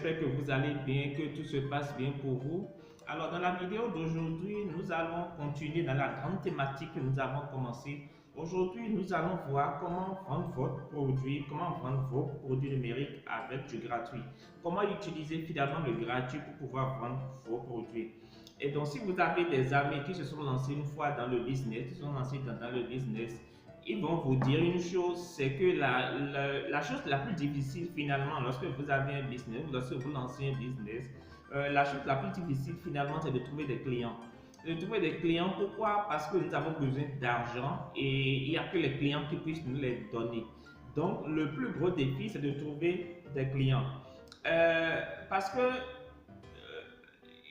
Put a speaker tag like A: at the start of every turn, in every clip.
A: j'espère que vous allez bien, que tout se passe bien pour vous. Alors, dans la vidéo d'aujourd'hui, nous allons continuer dans la grande thématique que nous avons commencé. Aujourd'hui, nous allons voir comment vendre votre produit, comment vendre vos produits numériques avec du gratuit. Comment utiliser finalement le gratuit pour pouvoir vendre vos produits. Et donc, si vous avez des amis qui se sont lancés une fois dans le business, qui sont lancés dans le business, ils vont vous dire une chose, c'est que la chose la plus difficile finalement lorsque vous avez un business, lorsque vous lancez un business, la chose la plus difficile finalement c'est de trouver des clients. De trouver des clients, pourquoi? Parce que nous avons besoin d'argent et il n'y a que les clients qui puissent nous les donner. Donc le plus gros défi c'est de trouver des clients. Parce que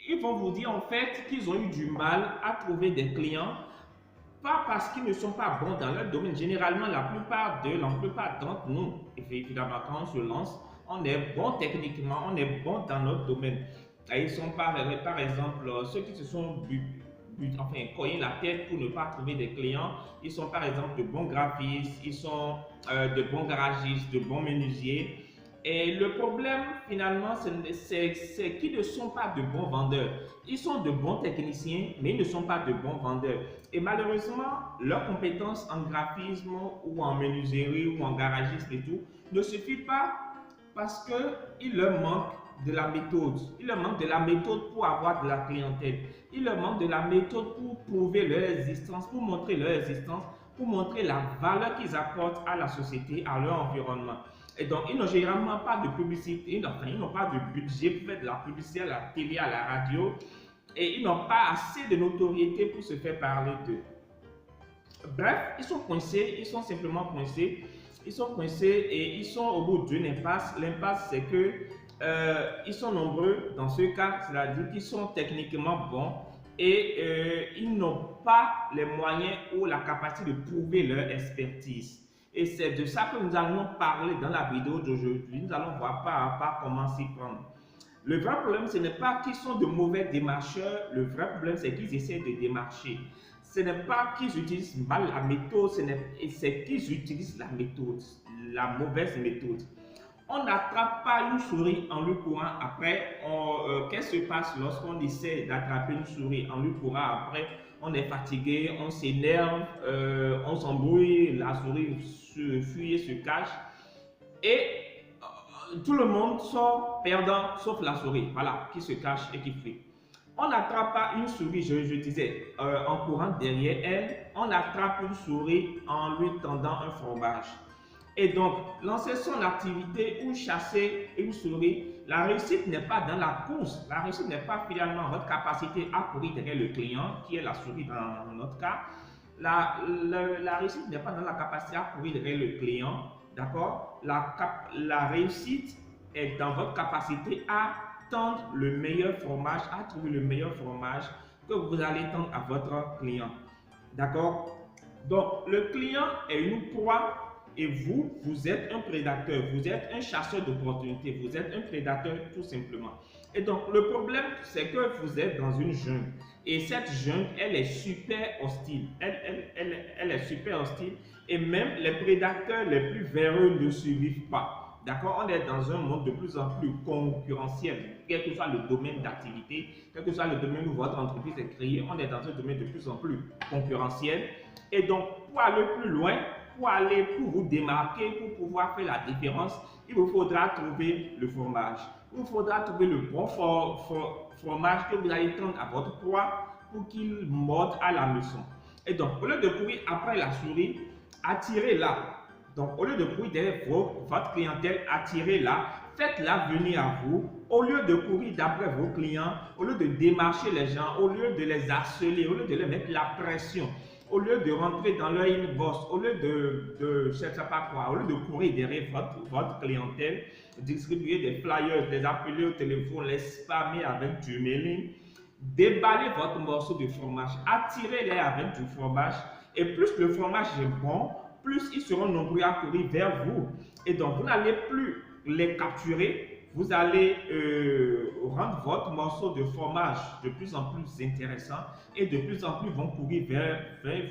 A: ils vont vous dire en fait qu'ils ont eu du mal à trouver des clients, pas parce qu'ils ne sont pas bons dans leur domaine. Généralement, la plupart d'entre nous, évidemment, quand on se lance, on est bon techniquement, on est bon dans notre domaine. Et ils sont par exemple, ceux qui se sont cogné la tête pour ne pas trouver des clients, ils sont par exemple de bons graphistes, ils sont de bons garagistes, de bons menuisiers. Et le problème, finalement, c'est qu'ils ne sont pas de bons vendeurs. Ils sont de bons techniciens, mais ils ne sont pas de bons vendeurs. Et malheureusement, leurs compétences en graphisme ou en menuiserie ou en garagiste et tout ne suffit pas parce qu'il leur manque de la méthode. Il leur manque de la méthode pour avoir de la clientèle. Il leur manque de la méthode pour prouver leur existence, pour montrer leur existence, pour montrer la valeur qu'ils apportent à la société, à leur environnement. Et donc, ils n'ont généralement pas de publicité, ils n'ont pas de budget pour faire de la publicité à la télé, à la radio, et ils n'ont pas assez de notoriété pour se faire parler d'eux. Bref, ils sont coincés, ils sont simplement coincés, ils sont coincés et ils sont au bout d'une impasse. L'impasse, c'est que ils sont nombreux dans ce cas, c'est-à-dire qu'ils sont techniquement bons et ils n'ont pas les moyens ou la capacité de prouver leur expertise. Et c'est de ça que nous allons parler dans la vidéo d'aujourd'hui. Nous allons voir pas à pas comment s'y prendre. Le vrai problème, ce n'est pas qu'ils sont de mauvais démarcheurs. Le vrai problème, c'est qu'ils essaient de démarcher. Ce n'est pas qu'ils utilisent mal la méthode, c'est qu'ils utilisent la méthode, la mauvaise méthode. On n'attrape pas une souris en lui courant après. Qu'est-ce qui se passe lorsqu'on essaie d'attraper une souris en lui courant après? On est fatigué, on s'énerve, on s'embrouille, la souris se fuit et se cache. Et tout le monde sort perdant, sauf la souris, voilà, qui se cache et qui fuit. On n'attrape pas une souris, je disais, en courant derrière elle. On attrape une souris en lui tendant un fromage. Et donc, lancer son activité ou chasser une souris, la réussite n'est pas dans la course. La réussite n'est pas finalement votre capacité à courir derrière le client, qui est la souris dans notre cas. La réussite n'est pas dans la capacité à courir derrière le client, d'accord? La réussite est dans votre capacité à tendre le meilleur fromage, à trouver le meilleur fromage que vous allez tendre à votre client, d'accord? Donc, le client est une proie. Et vous êtes un prédateur, vous êtes un chasseur d'opportunités, vous êtes un prédateur tout simplement. Et donc, le problème, c'est que vous êtes dans une jungle. Et cette jungle, elle est super hostile. Elle est super hostile. Et même les prédateurs les plus véreux ne survivent pas. D'accord? On est dans un monde de plus en plus concurrentiel, quel que soit le domaine d'activité, quel que soit le domaine où votre entreprise est créée, on est dans un domaine de plus en plus concurrentiel. Et donc, pour aller plus loin, pour vous démarquer, pour pouvoir faire la différence, il vous faudra trouver le fromage. Il vous faudra trouver le bon fromage que vous allez tendre à votre proie pour qu'il morde à la leçon. Et donc, au lieu de courir après la souris, attirez-la. Donc, au lieu de courir derrière votre clientèle, attirez-la, faites-la venir à vous. Au lieu de courir d'après vos clients, au lieu de démarcher les gens, au lieu de les harceler, au lieu de leur mettre la pression, au lieu de rentrer dans leur inbox, au lieu de je ne sais pas quoi, au lieu de courir derrière votre clientèle, distribuer des flyers, les appeler au téléphone, les spammer avec du mailing, déballez votre morceau de fromage, attirez-les avec du fromage, et plus le fromage est bon, plus ils seront nombreux à courir vers vous. Et donc, vous n'allez plus les capturer, vous allez rendre votre morceau de fromage de plus en plus intéressant et de plus en plus vont courir vers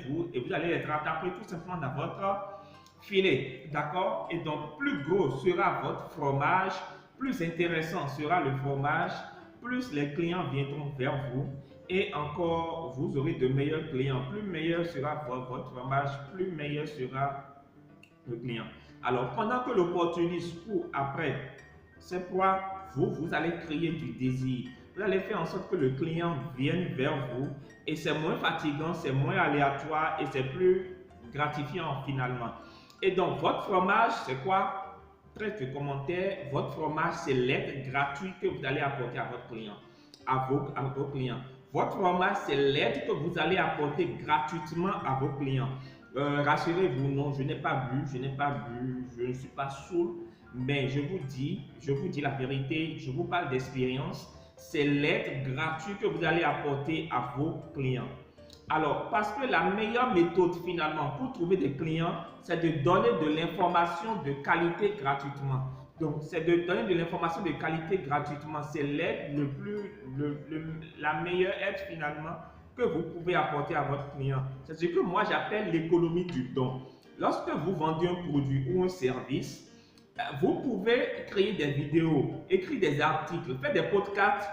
A: vous et vous allez être rattrapé tout simplement dans votre filet. D'accord? Et donc, plus gros sera votre fromage, plus intéressant sera le fromage, plus les clients viendront vers vous et encore vous aurez de meilleurs clients. Plus meilleur sera votre fromage, plus meilleur sera le client. Alors, pendant que l'opportuniste court après ses proies, vous allez créer du désir. Vous allez faire en sorte que le client vienne vers vous et c'est moins fatigant, c'est moins aléatoire et c'est plus gratifiant finalement. Et donc, votre fromage, c'est quoi? Très de commentaires. Votre fromage, c'est l'aide gratuite que vous allez apporter à votre client, à vos clients. Votre fromage, c'est l'aide que vous allez apporter gratuitement à vos clients. Rassurez-vous, non, je n'ai pas bu, je ne suis pas saoul, mais je vous dis la vérité, je vous parle d'expérience. C'est l'aide gratuite que vous allez apporter à vos clients. Alors, parce que la meilleure méthode finalement pour trouver des clients, c'est de donner de l'information de qualité gratuitement. Donc, c'est de donner de l'information de qualité gratuitement. C'est l'aide la meilleure aide finalement que vous pouvez apporter à votre client. C'est ce que moi j'appelle l'économie du don. Lorsque vous vendez un produit ou un service, vous pouvez créer des vidéos, écrire des articles, faire des podcasts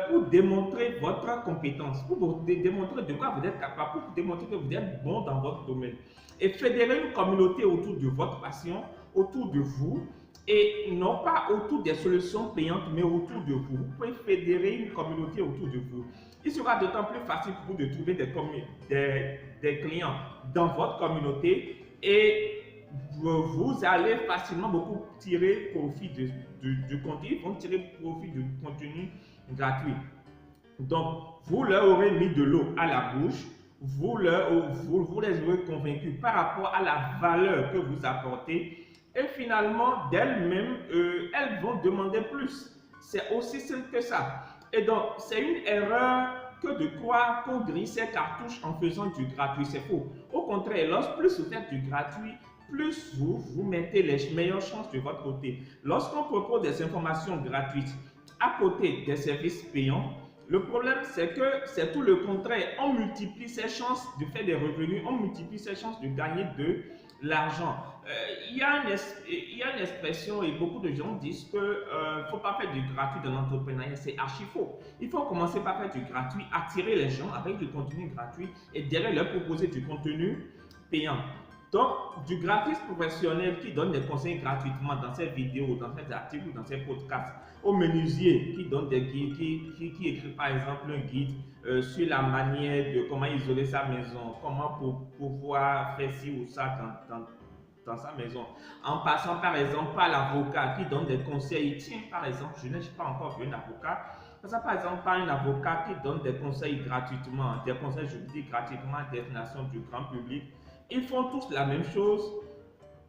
A: pour démontrer votre compétence, pour démontrer de quoi vous êtes capable, pour démontrer que vous êtes bon dans votre domaine. Et fédérer une communauté autour de votre passion, autour de vous, et non pas autour des solutions payantes, mais autour de vous. Vous pouvez fédérer une communauté autour de vous. Il sera d'autant plus facile pour vous de trouver des clients dans votre communauté et vous allez facilement beaucoup tirer profit du contenu. Ils vont tirer profit du contenu gratuit. Donc, vous leur aurez mis de l'eau à la bouche, vous les aurez convaincus par rapport à la valeur que vous apportez et finalement, d'elles-mêmes, elles vont demander plus. C'est aussi simple que ça. Et donc, c'est une erreur que de croire qu'on grille ses cartouches en faisant du gratuit. C'est faux. Au contraire, plus vous faites du gratuit, plus vous mettez les meilleures chances de votre côté. Lorsqu'on propose des informations gratuites à côté des services payants, le problème, c'est que c'est tout le contraire. On multiplie ses chances de faire des revenus, on multiplie ses chances de gagner de l'argent. Il y a une expression et beaucoup de gens disent qu'il ne faut pas faire du gratuit dans l'entrepreneuriat. C'est archi faux. Il faut commencer par faire du gratuit, attirer les gens avec du contenu gratuit et derrière leur proposer du contenu payant. Donc, du graphiste professionnel qui donne des conseils gratuitement dans ses vidéos, dans ses articles, dans ses podcasts, au menuisier qui donne des guides, qui écrit par exemple un guide sur la manière de comment isoler sa maison, comment pouvoir faire ci ou ça dans sa maison. En passant par exemple par l'avocat qui donne des conseils. Tiens, par exemple, je n'ai pas encore vu un avocat. Ça, par exemple, par un avocat qui donne des conseils gratuitement, des conseils juridiques gratuitement à destination du grand public. Ils font tous la même chose.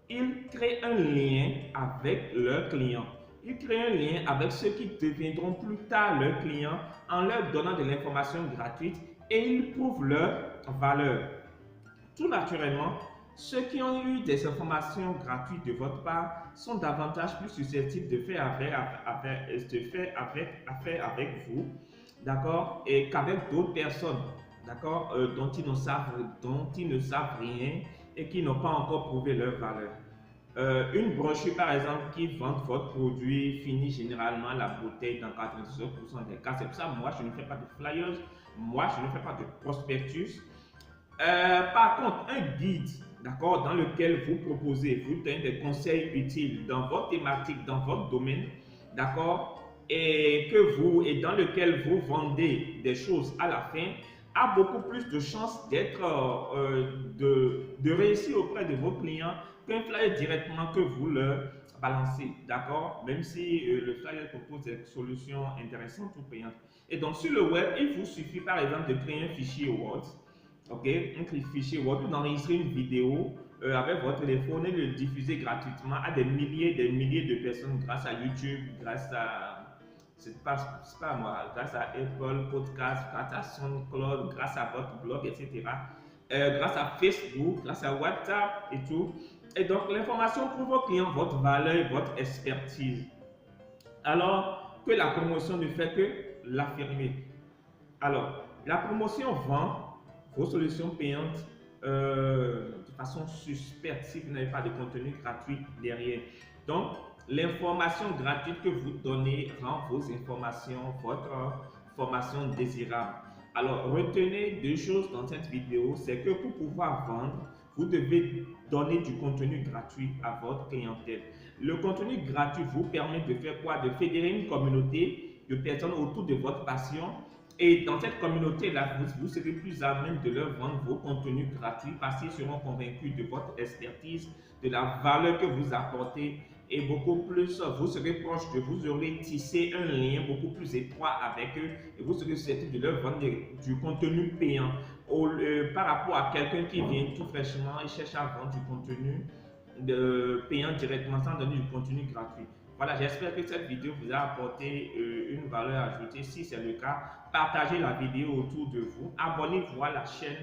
A: Ils créent un lien avec leurs clients. Ils créent un lien avec ceux qui deviendront plus tard leurs clients en leur donnant de l'information gratuite et ils prouvent leur valeur. Tout naturellement, ceux qui ont eu des informations gratuites de votre part sont davantage plus susceptibles de faire affaire avec vous, d'accord, et qu'avec d'autres personnes, d'accord, dont ils ne savent rien et qui n'ont pas encore prouvé leur valeur. Une brochure, par exemple, qui vend votre produit finit généralement la bouteille dans 99% des cas. C'est pour ça moi, je ne fais pas de flyers, moi, je ne fais pas de prospectus. Par contre, un guide, d'accord, dans lequel vous proposez, vous donnez des conseils utiles dans votre thématique, dans votre domaine, d'accord, et dans lequel vous vendez des choses à la fin, a beaucoup plus de chances d'être, de réussir auprès de vos clients qu'un flyer directement que vous leur balancez, d'accord, même si le flyer propose des solutions intéressantes ou payantes. Et donc, sur le web, il vous suffit par exemple de créer un fichier Word, ok, un fichier Word, ou d'enregistrer une vidéo avec votre téléphone et de le diffuser gratuitement à des milliers de personnes grâce à YouTube, grâce à, c'est pas moi, grâce à Apple Podcast, grâce à SoundCloud, grâce à votre blog, etc. Grâce à Facebook, grâce à WhatsApp et tout. Et donc, l'information pour vos clients, votre valeur, votre expertise. Alors que la promotion ne fait que l'affirmer. Alors, la promotion vend vos solutions payantes de façon suspecte si vous n'avez pas de contenu gratuit derrière. Donc, L'information gratuite que vous donnez rend vos informations, votre formation désirable. Alors, retenez deux choses dans cette vidéo, c'est que pour pouvoir vendre, vous devez donner du contenu gratuit à votre clientèle. Le contenu gratuit vous permet de faire quoi? De fédérer une communauté de personnes autour de votre passion. Et dans cette communauté-là, vous serez plus à même de leur vendre vos contenus gratuits parce qu'ils seront convaincus de votre expertise, de la valeur que vous apportez et beaucoup plus, vous serez proche de vous aurez tissé un lien beaucoup plus étroit avec eux et vous serez susceptible de leur vendre du contenu payant par rapport à quelqu'un qui vient tout fraîchement et cherche à vendre du contenu payant directement sans donner du contenu gratuit. Voilà, j'espère que cette vidéo vous a apporté une valeur ajoutée. Si c'est le cas, partagez la vidéo autour de vous, abonnez-vous à la chaîne,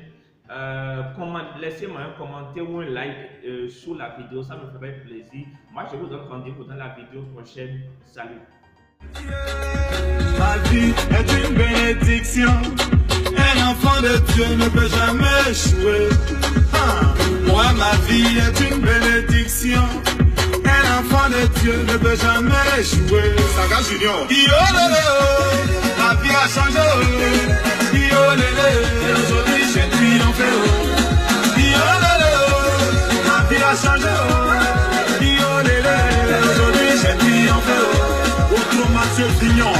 A: laissez-moi un commentaire ou un like sous la vidéo, ça me ferait plaisir. Moi, je vous donne rendez-vous dans la vidéo prochaine. Salut!
B: Ma vie est une bénédiction. Un enfant de Dieu ne peut jamais échouer. Moi, ma vie est une bénédiction. Un enfant de Dieu ne peut jamais échouer. Saga Junior. La vie a changé. Aujourd'hui j'ai triomphé. La vie a changé. Aujourd'hui j'ai triomphé. Autrement, Mathieu Vignon.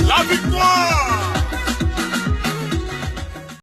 B: La victoire!